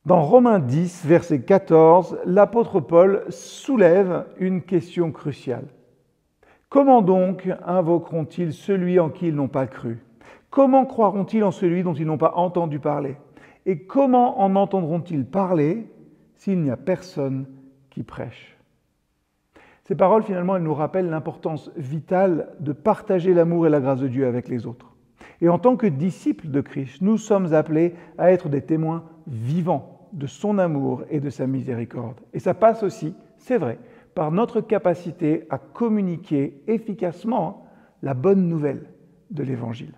Dans Romains 10, verset 14, l'apôtre Paul soulève une question cruciale. Comment donc invoqueront-ils celui en qui ils n'ont pas cru? Comment croiront-ils en celui dont ils n'ont pas entendu parler? Et comment en entendront-ils parler s'il n'y a personne qui prêche? Ces paroles, finalement, elles nous rappellent l'importance vitale de partager l'amour et la grâce de Dieu avec les autres. Et en tant que disciples de Christ, nous sommes appelés à être des témoins vivants de son amour et de sa miséricorde. Et ça passe aussi, c'est vrai, par notre capacité à communiquer efficacement la bonne nouvelle de l'Évangile.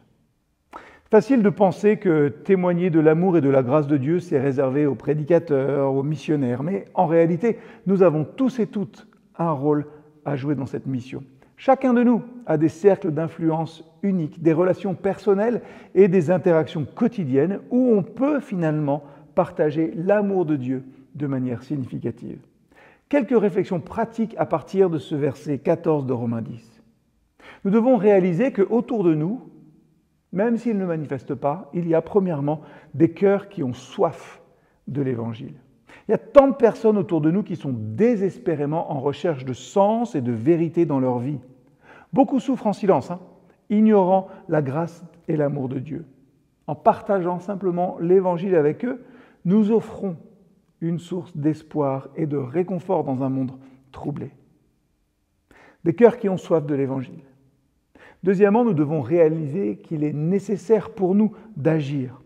Facile de penser que témoigner de l'amour et de la grâce de Dieu, c'est réservé aux prédicateurs, aux missionnaires, mais en réalité, nous avons tous et toutes un rôle à jouer dans cette mission. Chacun de nous a des cercles d'influence uniques, des relations personnelles et des interactions quotidiennes où on peut finalement partager l'amour de Dieu de manière significative. Quelques réflexions pratiques à partir de ce verset 14 de Romains 10. Nous devons réaliser qu'autour de nous, même s'ils ne manifestent pas, il y a premièrement des cœurs qui ont soif de l'Évangile. Il y a tant de personnes autour de nous qui sont désespérément en recherche de sens et de vérité dans leur vie. Beaucoup souffrent en silence, ignorant la grâce et l'amour de Dieu. En partageant simplement l'Évangile avec eux, nous offrons une source d'espoir et de réconfort dans un monde troublé. Des cœurs qui ont soif de l'Évangile. Deuxièmement, nous devons réaliser qu'il est nécessaire pour nous d'agir.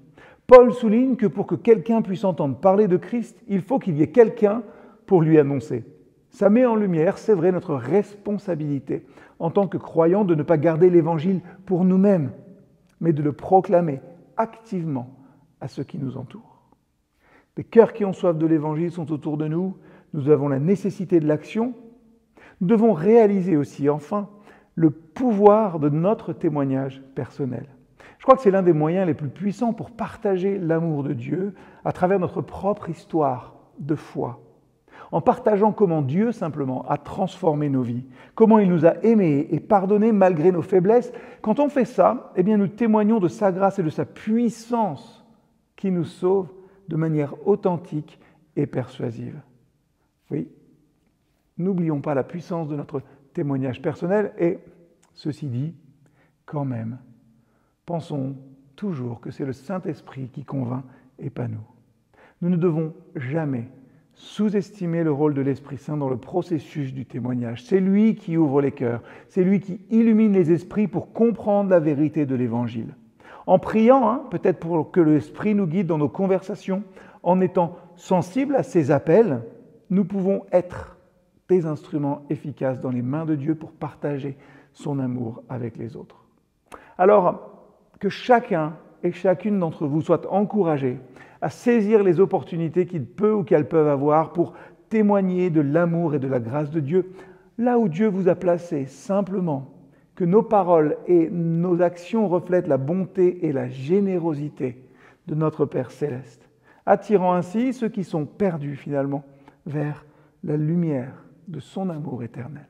Paul souligne que pour que quelqu'un puisse entendre parler de Christ, il faut qu'il y ait quelqu'un pour lui annoncer. Ça met en lumière, c'est vrai, notre responsabilité en tant que croyants de ne pas garder l'Évangile pour nous-mêmes, mais de le proclamer activement à ceux qui nous entourent. Des cœurs qui ont soif de l'Évangile sont autour de nous, nous avons la nécessité de l'action. Nous devons réaliser aussi, enfin, le pouvoir de notre témoignage personnel. Je crois que c'est l'un des moyens les plus puissants pour partager l'amour de Dieu à travers notre propre histoire de foi. En partageant comment Dieu, simplement, a transformé nos vies, comment il nous a aimés et pardonnés malgré nos faiblesses. Quand on fait ça, eh bien, nous témoignons de sa grâce et de sa puissance qui nous sauve de manière authentique et persuasive. Oui, n'oublions pas la puissance de notre témoignage personnel et, ceci dit, quand même, pensons toujours que c'est le Saint-Esprit qui convainc et pas nous. Nous ne devons jamais sous-estimer le rôle de l'Esprit Saint dans le processus du témoignage. C'est lui qui ouvre les cœurs, c'est lui qui illumine les esprits pour comprendre la vérité de l'Évangile. En priant, peut-être pour que l'Esprit nous guide dans nos conversations, en étant sensibles à ses appels, nous pouvons être des instruments efficaces dans les mains de Dieu pour partager son amour avec les autres. Alors, que chacun et chacune d'entre vous soit encouragé à saisir les opportunités qu'il peut ou qu'elles peuvent avoir pour témoigner de l'amour et de la grâce de Dieu, là où Dieu vous a placé, simplement. Que nos paroles et nos actions reflètent la bonté et la générosité de notre Père Céleste, attirant ainsi ceux qui sont perdus finalement vers la lumière de son amour éternel.